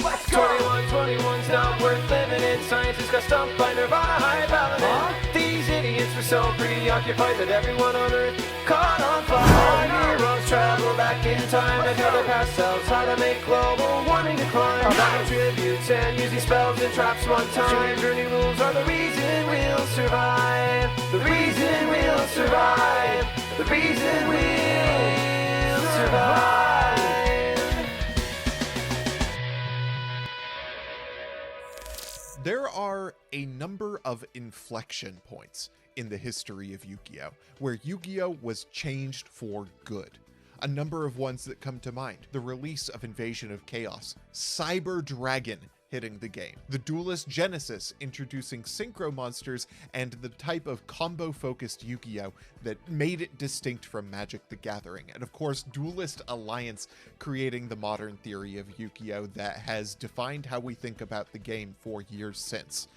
Let's go! 21's not worth living in. Scientists got stumped by Nirvana high paladin. These idiots were so preoccupied that everyone on Earth caught on fire. Heroes travel back in time to tell their past selves how to make global warming decline. Buying tributes and using spells and traps one time. Journey rules are the reason we'll survive. The reason we'll survive. The reason we'll survive. There are a number of inflection points in the history of Yu-Gi-Oh! Where Yu-Gi-Oh! Was changed for good. A number of ones that come to mind: the release of Invasion of Chaos, Cyber Dragon hitting the game, the Duelist Genesis introducing synchro monsters and the type of combo-focused Yu-Gi-Oh! That made it distinct from Magic the Gathering, and of course Duelist Alliance creating the modern theory of Yu-Gi-Oh! That has defined how we think about the game for years since.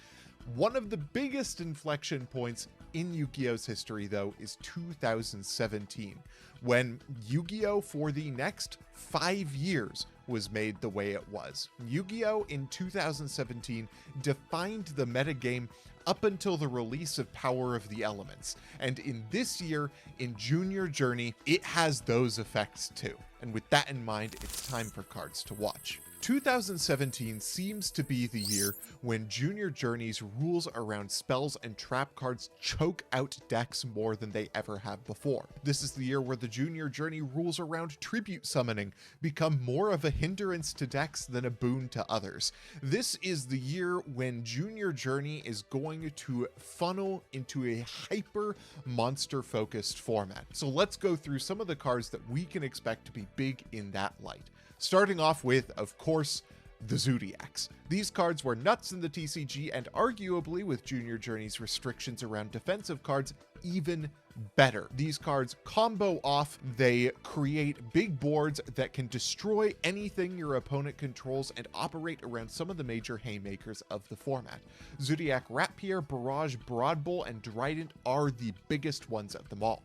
One of the biggest inflection points in Yu-Gi-Oh's history, though, is 2017, when Yu-Gi-Oh! For the next 5 years was made the way it was. Yu-Gi-Oh! In 2017 defined the metagame up until the release of Power of the Elements, and in this year, in Junior Journey, it has those effects too. And with that in mind, it's time for cards to watch. 2017 seems to be the year when Junior Journey's rules around spells and trap cards choke out decks more than they ever have before. This is the year where the Junior Journey rules around tribute summoning become more of a hindrance to decks than a boon to others. This is the year when Junior Journey is going to funnel into a hyper monster focused format. So let's go through some of the cards that we can expect to be big in that light. Starting off with, of course, the Zodiacs. These cards were nuts in the TCG, and arguably, with Junior Journey's restrictions around defensive cards, even better. These cards combo off, they create big boards that can destroy anything your opponent controls and operate around some of the major haymakers of the format. Zodiac Rapier, Barrage, Broadbowl, and Trident are the biggest ones of them all.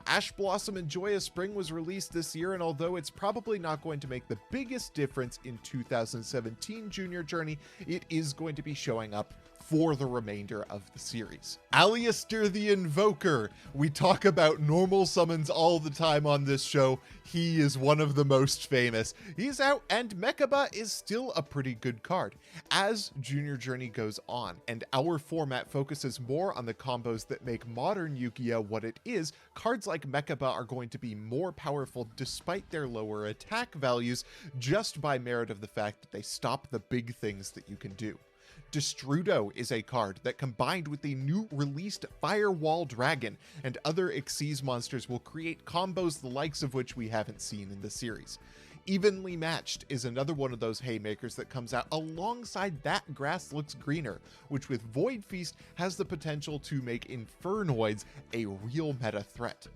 Ash Blossom and Joyous Spring was released this year, and although it's probably not going to make the biggest difference in 2017 Junior Journey, it is going to be showing up for the remainder of the series. Alistair the Invoker. We talk about normal summons all the time on this show. He is one of the most famous. He's out, and Mechaba is still a pretty good card. As Junior Journey goes on, and our format focuses more on the combos that make modern Yu-Gi-Oh! What it is, cards like Mechaba are going to be more powerful despite their lower attack values, just by merit of the fact that they stop the big things that you can do. Destrudo is a card that, combined with the new released Firewall Dragon and other Xyz monsters, will create combos the likes of which we haven't seen in the series. Evenly Matched is another one of those haymakers that comes out alongside That Grass Looks Greener, which with Void Feast has the potential to make Infernoids a real meta threat.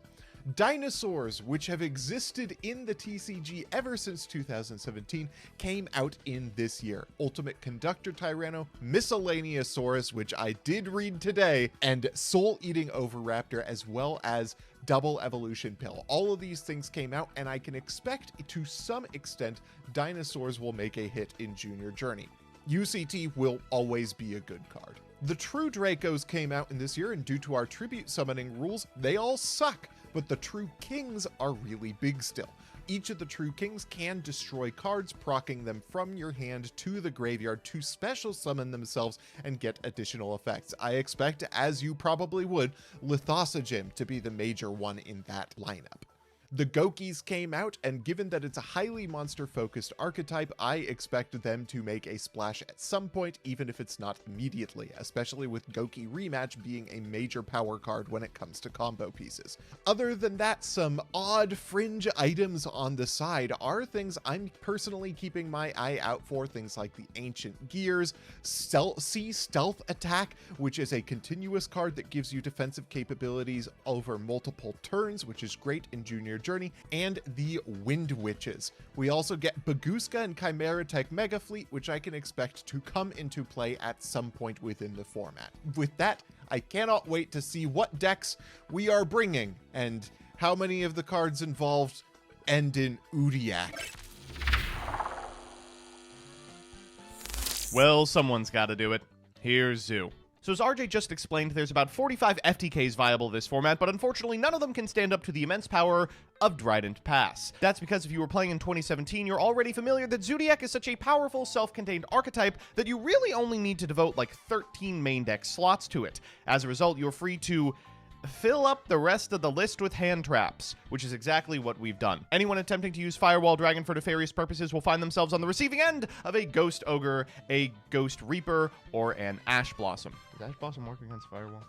Dinosaurs, which have existed in the TCG ever since 2017, came out in this year. Ultimate Conductor Tyranno, Miscellaneousaurus, which I did read today, and Soul Eating Oviraptor, as well as Double Evolution Pill. All of these things came out, and I can expect to some extent dinosaurs will make a hit in Junior Journey. UCT will always be a good card. The True Dracos came out in this year, and due to our tribute summoning rules, they all suck. But the True Kings are really big still. Each of the True Kings can destroy cards, proccing them from your hand to the graveyard to special summon themselves and get additional effects. I expect, as you probably would, Lithosogym to be the major one in that lineup. The Gokis came out, and given that it's a highly monster-focused archetype, I expect them to make a splash at some point, even if it's not immediately, especially with Goki Rematch being a major power card when it comes to combo pieces. Other than that, some odd fringe items on the side are things I'm personally keeping my eye out for, things like the Ancient Gears, Stealth Attack, which is a continuous card that gives you defensive capabilities over multiple turns, which is great in Junior Journey, and the Wind Witches. We also get Baguska and Chimera Tech Mega Fleet, which I can expect to come into play at some point within the format. With that, I cannot wait to see what decks we are bringing, and how many of the cards involved end in Zodiac. Well, someone's got to do it. Here's Zoo. So as RJ just explained, there's about 45 FTKs viable this format, but unfortunately none of them can stand up to the immense power of Trident Pass. That's because if you were playing in 2017, you're already familiar that Zodiac is such a powerful, self-contained archetype that you really only need to devote like 13 main deck slots to it. As a result, you're free to fill up the rest of the list with hand traps, which is exactly what we've done. Anyone attempting to use Firewall Dragon for nefarious purposes will find themselves on the receiving end of a Ghost Ogre, a Ghost Reaper, or an Ash Blossom. Does Ash Blossom work against Firewall?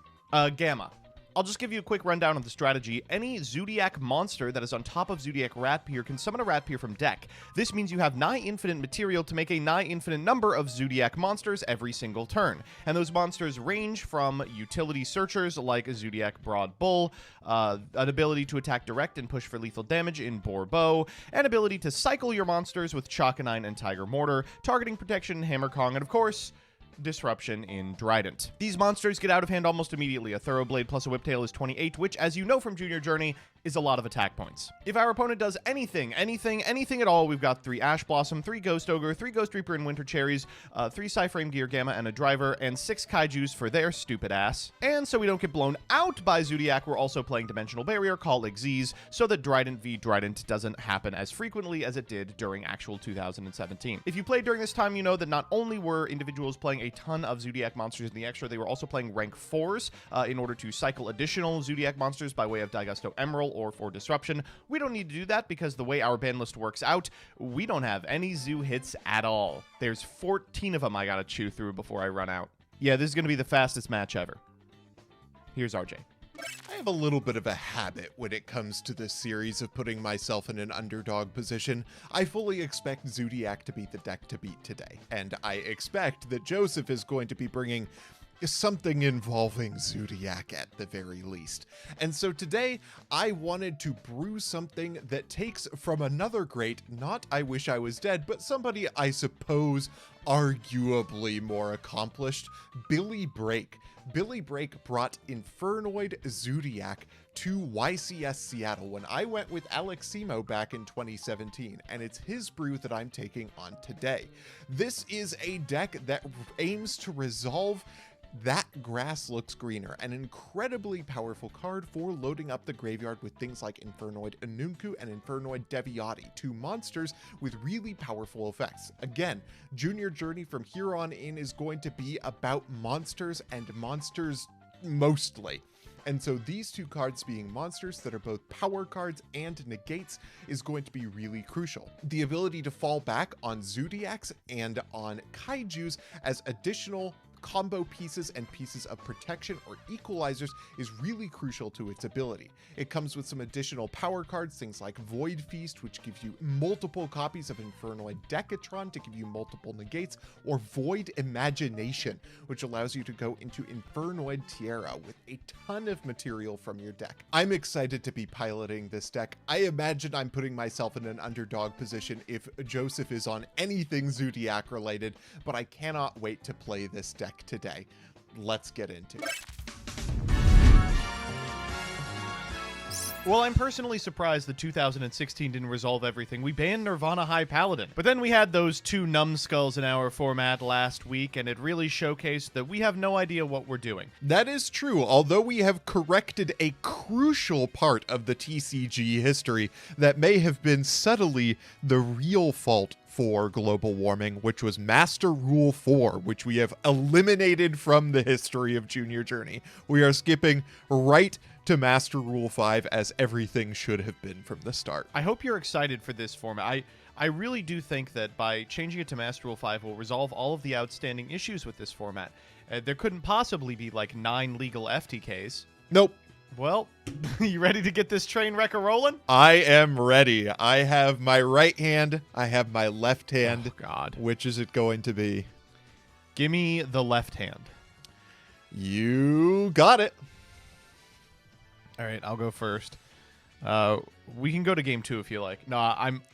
Gamma. I'll just give you a quick rundown of the strategy. Any Zodiac monster that is on top of Zodiac Ratpier can summon a Ratpier from deck. This means you have nigh infinite material to make a nigh infinite number of Zodiac monsters every single turn. And those monsters range from utility searchers like Zodiac Broad Bull, an ability to attack direct and push for lethal damage in Boar Bow, an ability to cycle your monsters with Chakanine and Tiger Mortar, targeting protection in Hammer Kong, and of course, disruption in Trident. These monsters get out of hand almost immediately. A Thoroughblade plus a Whiptail is 28, which, as you know from Junior Journey, is a lot of attack points. If our opponent does anything at all, we've got 3 Ash Blossom, 3 Ghost Ogre, 3 Ghost Reaper and Winter Cherries, 3 Psyframe Gear Gamma and a Driver, and 6 Kaijus for their stupid ass. And so we don't get blown out by Zodiac, we're also playing Dimensional Barrier, Call Xyz, so that Trident v Trident doesn't happen as frequently as it did during actual 2017. If you played during this time, you know that not only were individuals playing a ton of Zodiac monsters in the extra, they were also playing rank 4s in order to cycle additional Zodiac monsters by way of Daigusto Emerald or for disruption. We don't need to do that because the way our ban list works out, we don't have any Zoo hits at all. There's 14 of them I gotta chew through before I run out. Yeah, this is gonna be the fastest match ever. Here's RJ. I have a little bit of a habit when it comes to this series of putting myself in an underdog position. I fully expect Zodiac to beat the deck to beat today, and I expect that Joseph is going to be bringing something involving Zodiac at the very least. And so today, I wanted to brew something that takes from another great, not I Wish I Was Dead, but somebody I suppose arguably more accomplished, Billy Brake. Billy Brake brought Infernoid Zodiac to YCS Seattle when I went with Alex Simo back in 2017, and it's his brew that I'm taking on today. This is a deck that aims to resolve That Grass Looks Greener, an incredibly powerful card for loading up the graveyard with things like Infernoid Anunku and Infernoid Deviati, 2 monsters with really powerful effects. Again, Junior Journey from here on in is going to be about monsters and monsters mostly. And so these 2 cards being monsters that are both power cards and negates is going to be really crucial. The ability to fall back on Zodiacs and on Kaijus as additional combo pieces and pieces of protection or equalizers is really crucial to its ability. It comes with some additional power cards, things like Void Feast, which gives you multiple copies of Infernoid Decatron to give you multiple negates, or Void Imagination, which allows you to go into Infernoid Tierra with a ton of material from your deck. I'm excited to be piloting this deck. I imagine I'm putting myself in an underdog position if Joseph is on anything Zodiac related, but I cannot wait to play this deck today. Let's get into it. Well, I'm personally surprised that 2016 didn't resolve everything. We banned Nirvana High Paladin. But then we had those 2 numbskulls in our format last week, and it really showcased that we have no idea what we're doing. That is true, although we have corrected a crucial part of the TCG history that may have been subtly the real fault for global warming, which was Master Rule 4, which we have eliminated from the history of Junior Journey. We are skipping right to Master Rule 5 as everything should have been from the start. I hope you're excited for this format. I really do think that by changing it to Master Rule 5 will resolve all of the outstanding issues with this format. There couldn't possibly be like 9 legal FTKs. Nope. Well, you ready to get this train wreck a-rolling? I am ready. I have my right hand. I have my left hand. Oh, God. Which is it going to be? Give me the left hand. You got it. All right, I'll go first. We can go to game 2 if you like. No,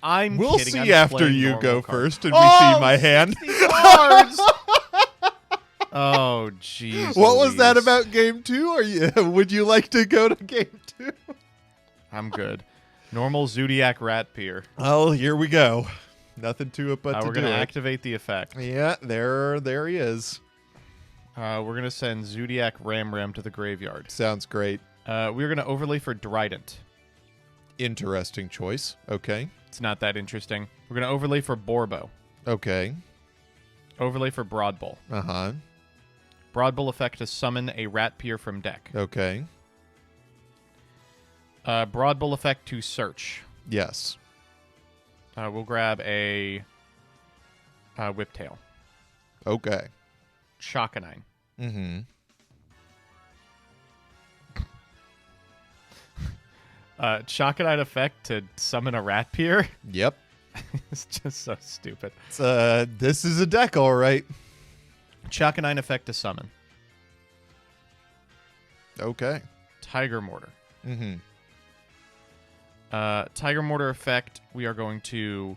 I'm We'll kidding. see I'm after you normal go cards. first and we see my hand. Cards! Oh, jeez. What was that Louise. about game 2? Would you like to go to game 2? I'm good. Normal Zodiac Ratpier. Oh, here we go. Nothing to it but to we're do going to it. activate the effect. Yeah, there he is. We're going to send Zodiac Ram to the graveyard. Sounds great. We're going to overlay for Drident. Interesting choice. Okay. It's not that interesting. We're going to overlay for Borbo. Okay. Overlay for Broadbull. Uh-huh. Broadbull effect to summon a Rat Peer from deck. Okay. Broadbull effect to search. Yes. We'll grab a Whiptail. Okay. Shockanine. Mm-hmm. Shockanine effect to summon a Rat Peer. Yep. It's just so stupid. This is a deck, all right. Shockanine effect to summon. Okay. Tiger Mortar. Mm-hmm. Tiger Mortar effect, we are going to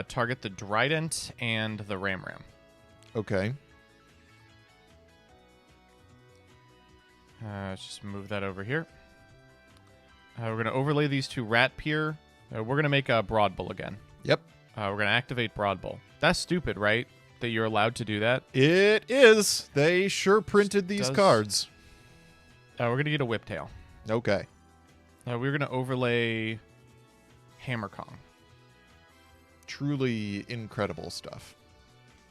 target the Drident and the Ram. Okay. Let's just move that over here. We're going to overlay these two Rat Peer. We're going to make a Broadbull again. Yep. We're going to activate Broadbull. That's stupid, right? That you're allowed to do that? It is. They sure printed these cards. We're going to get a Whiptail. Okay. We're going to overlay Hammer Kong. Truly incredible stuff.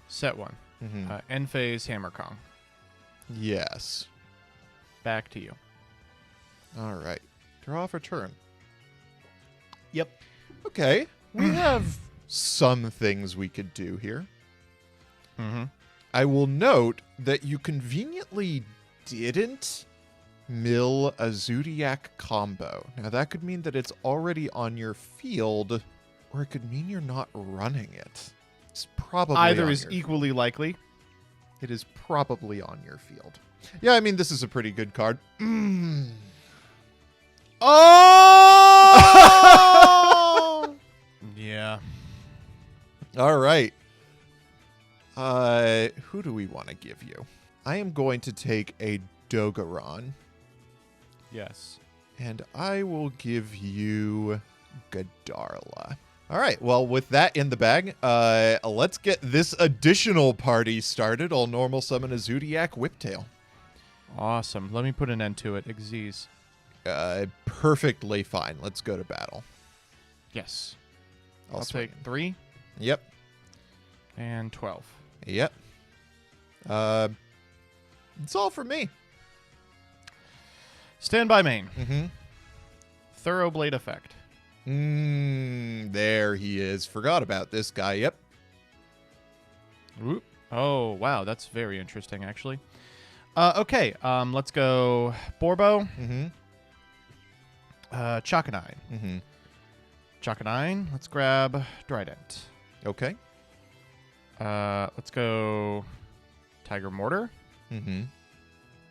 Set 1. Mm-hmm. End phase Hammer Kong. Yes. Back to you. All right. Draw for turn. Yep. Okay. We have some things we could do here. Mm-hmm. I will note that you conveniently didn't mill a Zodiac combo. Now, that could mean that it's already on your field, or it could mean you're not running it. It's probably Either on is your equally likely. It is probably on your field. Yeah, I mean, this is a pretty good card. Oh! Yeah. All right. Who do we want to give you? I am going to take a Dogaron, Yes. and I will give you Godarla. All right. Well, with that in the bag, let's get this additional party started. I'll normal summon a Zodiac Whiptail. Awesome. Let me put an end to it. Xyz. Perfectly fine. Let's go to battle. Yes. I'll I'll swing take 3 Yep. and 12. Yep. It's all for me. Stand by main. Mm-hmm. Thoroughblade effect. There he is. Forgot about this guy. Yep. Whoop. Oh, wow. That's very interesting, actually. Okay. Let's go Borbo. Mm-hmm. Chockanine. Mm-hmm. Chockanine. Let's grab Drident. Okay. Let's go Tiger Mortar. Mm-hmm.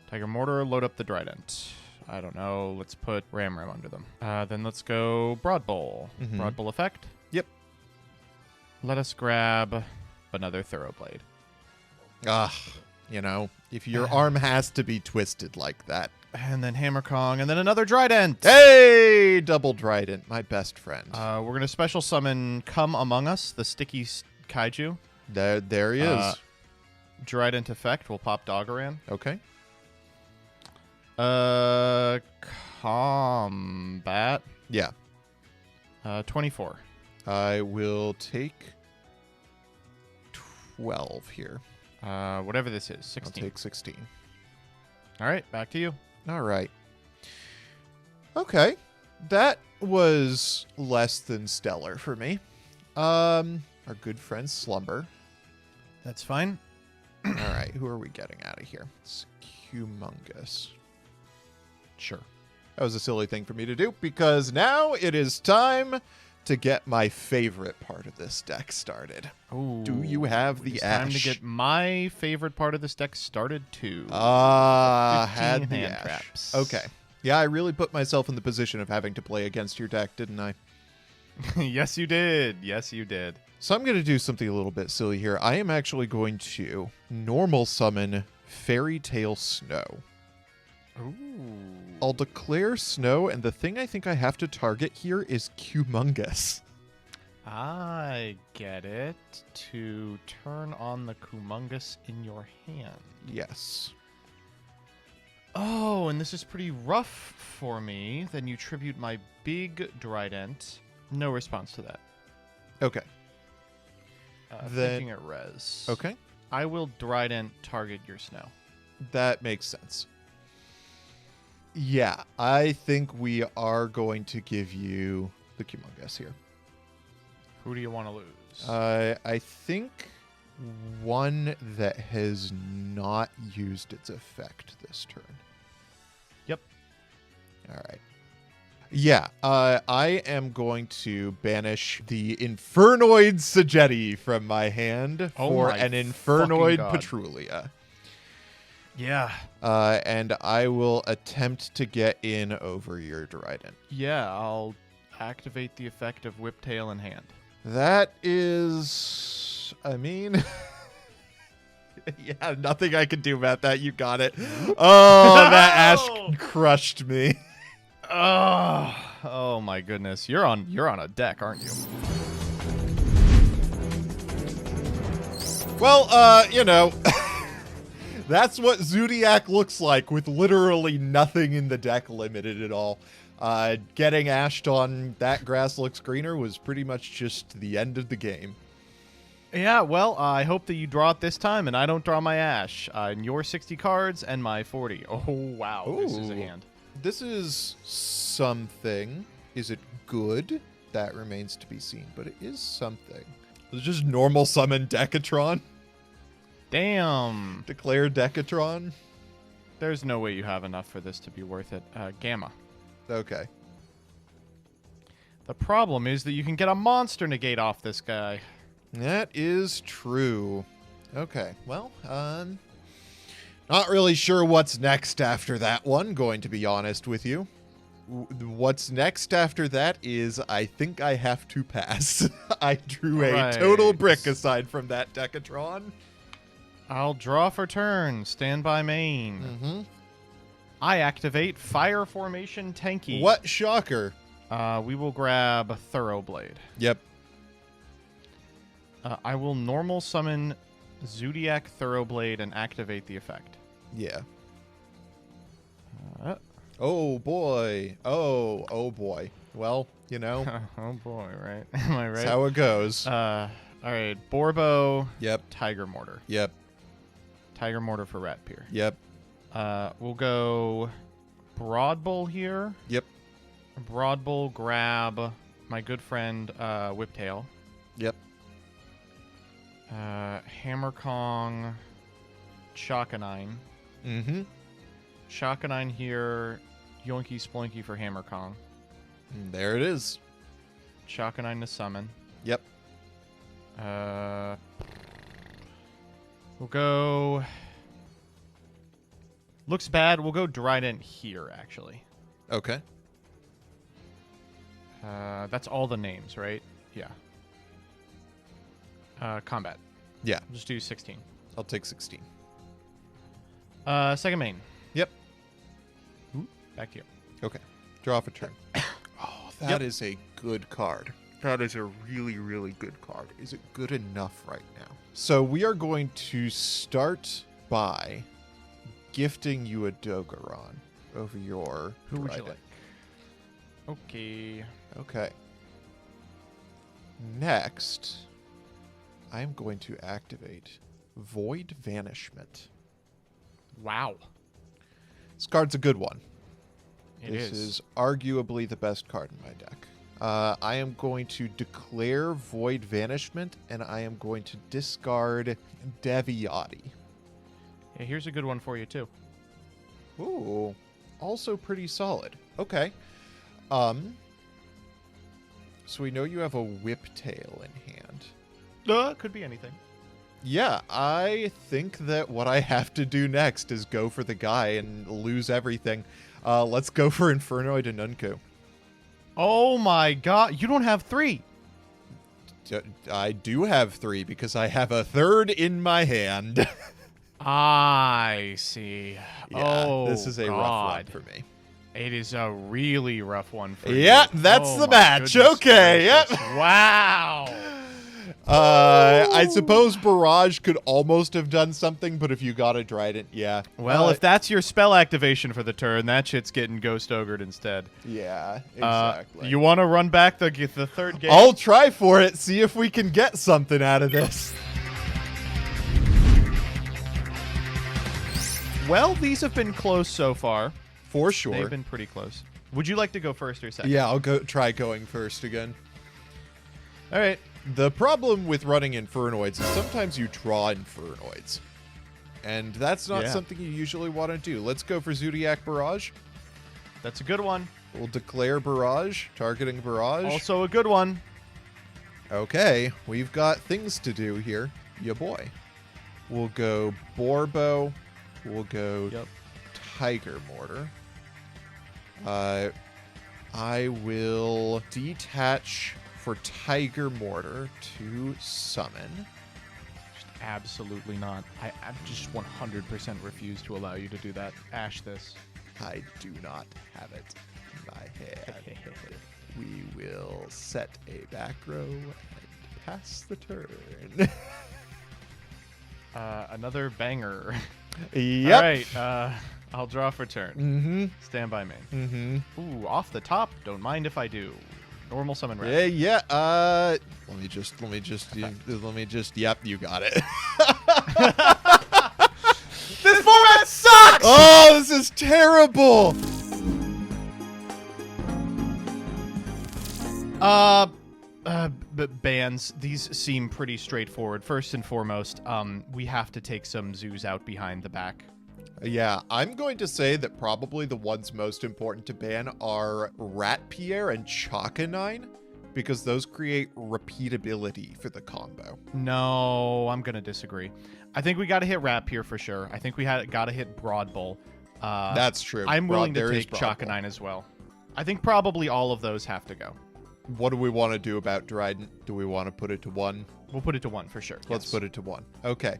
Tiger Mortar, load up the Drident. I don't know. Let's put Ram under them. Then let's go Broadbull. Mhm. Broadbull effect. Yep. Let us grab another Thoroughblade. You know, if your arm has to be twisted like that. And then Hammer Kong, and then another Drident. Hey, double Trident, my best friend. We're going to special summon Come Among Us, the sticky kaiju. There he is. Trident effect. We'll pop Doggeran. Okay. Combat. Yeah. 24. I will take 12 here. Whatever this is. I'll 16. take 16. All right, back to you. All right. Okay. That was less than stellar for me. Our good friend Slumber. That's fine. All right. Who are we getting out of here? It's humongous. Sure. That was a silly thing for me to do because now it is time to get my favorite part of this deck started. Ooh, Do you have the it's ash? time to get my favorite part of this deck started too. Had 15 the hand ash. traps. Okay. Yeah, I really put myself in the position of having to play against your deck, didn't I? Yes, you did. Yes, you did. So I'm going to do something a little bit silly here. I am actually going to normal summon Fairy Tale Snow. Ooh. I'll declare Snow, and the thing I think I have to target here is Humongous. I get it. To turn on the Kumungus in your hand. Yes. Oh, and this is pretty rough for me. Then you tribute my big Trident. No response to that. Okay. Thinking at res. Okay. I will Trident target your snow. That makes sense. Yeah, I think we are going to give you the Kumungus here. Who do you want to lose? I think one that has not used its effect this turn. Yep. All right. Yeah, I am going to banish the Infernoid Sagetti from my hand for my an fucking Infernoid God. Patrulia. Yeah. And I will attempt to get in over your Trident. Yeah, I'll activate the effect of Whiptail in hand. That is, I mean, yeah, nothing I can do about that. You got it. Oh, that ash crushed me. Oh my goodness. You're on a deck, aren't you? Well, that's what Zodiac looks like with literally nothing in the deck limited at all. Getting ashed on that grass looks greener was pretty much just the end of the game. Yeah, well, I hope that you draw it this time and I don't draw my ash. And your 60 cards and my 40. Oh, wow. This is a Ooh. hand. This is something. Is it good? That remains to be seen, but it is something. It's just normal summon Decatron. Damn. Declare Decatron. There's no way you have enough for this to be worth it. Gamma. Okay. The problem is that you can get a monster negate off this guy. That is true. Okay. Well, not really sure what's next after that one, going to be honest with you. What's next after that is I think I have to pass. I drew a total brick aside from that Decatron. I'll draw for turn. Stand by main. Mm-hmm. I activate Fire Formation Tanky. What shocker. We will grab Thoroughblade. Yep. I will normal summon Zodiac Thoroughblade and activate the effect. Yeah. Uh, Oh boy. Oh boy. Well, oh boy, right? Am I right? that's how it goes. All right, Borbo, Yep. Tiger Mortar. Yep. Tiger Mortar for Ratpier. Yep. We'll go Broadbull here. Yep. Broadbull, grab my good friend Whiptail. Yep. Hammer Kong, Chakanine. Mm-hmm. Chakanine here, Yoinky Sploinky for Hammer Kong. There it is. Chakanine to summon. Yep. We'll go... Looks bad. We'll go Trident here, actually. Okay. That's all the names, right? Yeah. Combat. Yeah. We'll just do 16. I'll take 16. Second main. Yep. Back to you. Okay. Draw for turn. Oh, that is a good card. That is a really, really good card. Is it good enough right now? So we are going to start by gifting you a Dogoron over your Who would you Trident. like? Okay. Okay. Next, I'm going to activate Void Vanishment. Wow. This card's a good one. This is arguably the best card in my deck. I am going to declare Void Vanishment, and I am going to discard Deviati. Yeah, here's a good one for you, too. Ooh, also pretty solid. Okay. So we know you have a Whiptail in hand. Could be anything. Yeah, I think that what I have to do next is go for the guy and lose everything. Let's go for Infernoid and Nunku. Oh my god, you don't have 3. I do have 3 because I have a third in my hand. I see. Yeah, oh, this is a rough one for me. It is a really rough one for you. Yeah, that's Oh the my match. goodness Okay, yep. gracious. Wow. I suppose Barrage could almost have done something, but if you got a Trident, yeah. Well, if that's your spell activation for the turn, that shit's getting Ghost Ogred instead. Yeah, exactly. You want to run back the third game? I'll try for it, see if we can get something out of this. Well, these have been close so far. For sure. They've been pretty close. Would you like to go first or second? Yeah, I'll try going first again. All right. The problem with running Infernoids is sometimes you draw Infernoids. And that's not something you usually want to do. Let's go for Zodiac Barrage. That's a good one. We'll declare Barrage, targeting Barrage. Also a good one. Okay, we've got things to do here. Ya boy. We'll go Borbo. We'll go Tiger Mortar. I will detach for Tiger Mortar to summon. Just absolutely not. I just 100% refuse to allow you to do that. Ash this. I do not have it in my hand. We will set a back row and pass the turn. Another banger. Yep. All right. I'll draw for turn. Mm-hmm. Stand by me. Mm-hmm. Ooh, off the top. Don't mind if I do. Normal summon red. Yeah, yeah. Let me just. Yep, you got it. This format sucks! Oh, this is terrible. Bans. These seem pretty straightforward. First and foremost, we have to take some zoos out behind the back. Yeah, I'm going to say that probably the ones most important to ban are Rat Pierre and Chakanine, because those create repeatability for the combo. No, I'm gonna disagree. I think we got to hit Rap here for sure. I think we got to hit Broad Bull. That's true. I'm willing to There is take Broad Bull. Chakanine as well. I think probably all of those have to go. What do we want to do about Trident? Do we want to put it to 1? We'll put it to 1 for sure. Let's put it to 1. Okay.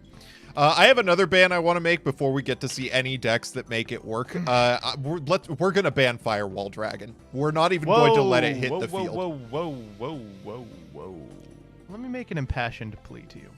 I have another ban I want to make before we get to see any decks that make it work. We're going to ban Firewall Dragon. We're not even going to let it hit the field. Whoa. Let me make an impassioned plea to you.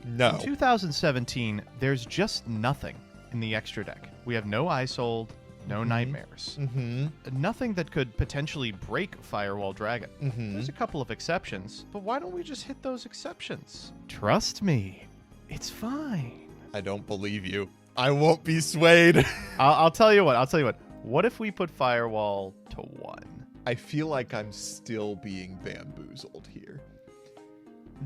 No. In 2017, there's just nothing in the extra deck. We have no Isold, no Nightmares. Mm-hmm. Nothing that could potentially break Firewall Dragon. Mm-hmm. There's a couple of exceptions, but why don't we just hit those exceptions? Trust me, it's fine. I don't believe you. I won't be swayed. I'll tell you what. What if we put Firewall to 1? I feel like I'm still being bamboozled here.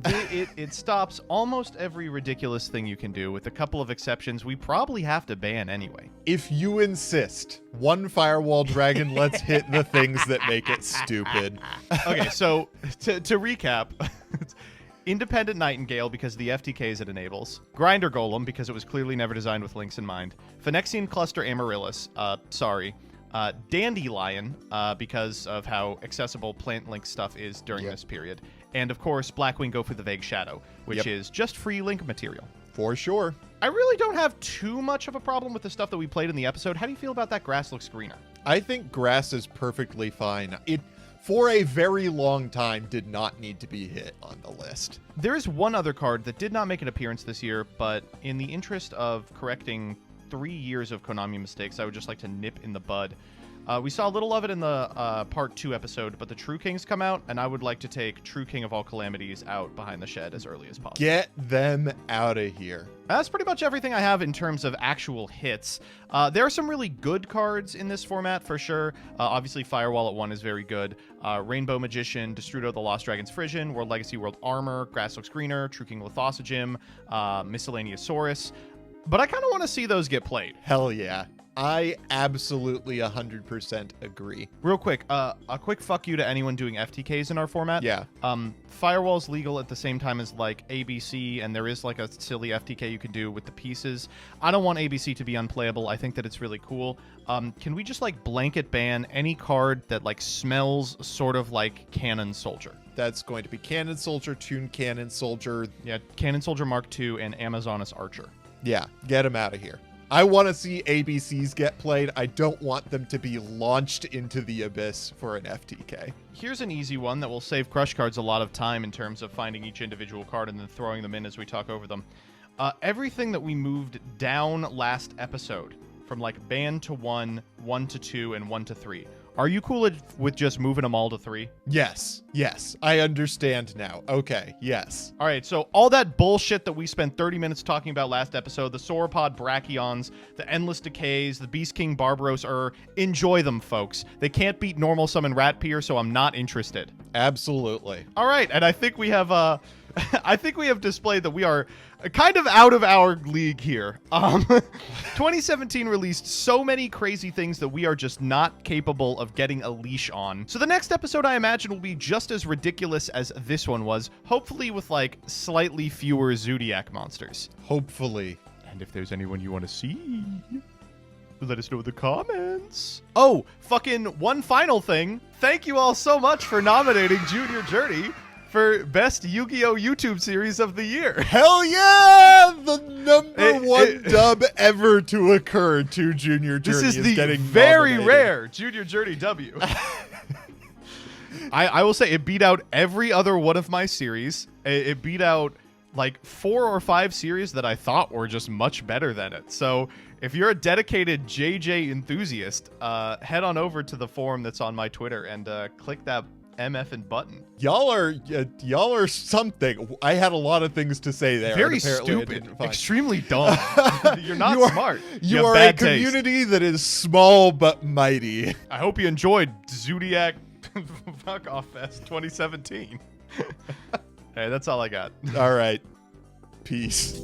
It stops almost every ridiculous thing you can do. With a couple of exceptions, we probably have to ban anyway. If you insist, 1 Firewall Dragon, let's hit the things that make it stupid. Okay, so to recap, Independent Nightingale because of the FTKs it enables, Grinder Golem because it was clearly never designed with links in mind, Phyrexian Cluster Amaryllis, Dandelion because of how accessible plant link stuff is during this period, and of course Blackwing Go for the Vague Shadow, which is just free link material. For sure. I really don't have too much of a problem with the stuff that we played in the episode. How do you feel about that Grass looks greener? I think Grass is perfectly fine. It, for a very long time, did not need to be hit on the list. There is one other card that did not make an appearance this year, but in the interest of correcting 3 years of Konami mistakes, I would just like to nip in the bud. We saw a little of it in the Part 2 episode, but the True Kings come out, and I would like to take True King of all Calamities out behind the shed as early as possible. Get them out of here. That's pretty much everything I have in terms of actual hits. There are some really good cards in this format, for sure. Obviously, Firewall at 1 is very good. Rainbow Magician, Destrudo the Lost Dragon's Frisian, World Legacy World Armor, Grass Looks Greener, True King Lithosogym, Miscellaneousaurus. But I kind of want to see those get played. Hell yeah. I absolutely 100% agree. Real quick, a quick fuck you to anyone doing FTKs in our format. Yeah. Firewall's legal at the same time as like ABC, and there is like a silly FTK you can do with the pieces. I don't want ABC to be unplayable. I think that it's really cool. Can we just like blanket ban any card that like smells sort of like Cannon Soldier? That's going to be Cannon Soldier, Toon Cannon Soldier. Yeah, Cannon Soldier Mark II and Amazonas Archer. Yeah, get him out of here. I want to see ABCs get played. I don't want them to be launched into the abyss for an FTK. Here's an easy one that will save Crush Cards a lot of time in terms of finding each individual card and then throwing them in as we talk over them. Everything that we moved down last episode, from like banned to 1, 1 to 2, and 1 to 3. Are you cool with just moving them all to 3? Yes. I understand now. Okay, yes. All right, so all that bullshit that we spent 30 minutes talking about last episode, the Sauropod Brachyions, the Endless Decays, the Beast King Barbaros enjoy them, folks. They can't beat Normal Summon Ratpier, so I'm not interested. Absolutely. All right, and I think we have I think we have displayed that we are kind of out of our league here. 2017 released so many crazy things that we are just not capable of getting a leash on. So the next episode, I imagine, will be just as ridiculous as this one was, hopefully with like slightly fewer Zodiac monsters. Hopefully. And if there's anyone you want to see, let us know in the comments. Oh, fucking one final thing. Thank you all so much for nominating Junior Journey for Best Yu-Gi-Oh! YouTube Series of the Year. Hell yeah! The number one dub ever to occur to Junior Journey. This is the getting very nominated. rare Junior Journey W. I will say it beat out every other one of my series. It beat out like 4 or 5 series that I thought were just much better than it. So if you're a dedicated JJ enthusiast, head on over to the forum that's on my Twitter and click that MF and button. Y'all are something. I had a lot of things to say there. Very and apparently I stupid. didn't find. Extremely dumb. You're not smart. You have are a bad taste. community that is small but mighty. I hope you enjoyed Zodiac Fuck Off Fest 2017. Hey, that's all I got. All right. Peace.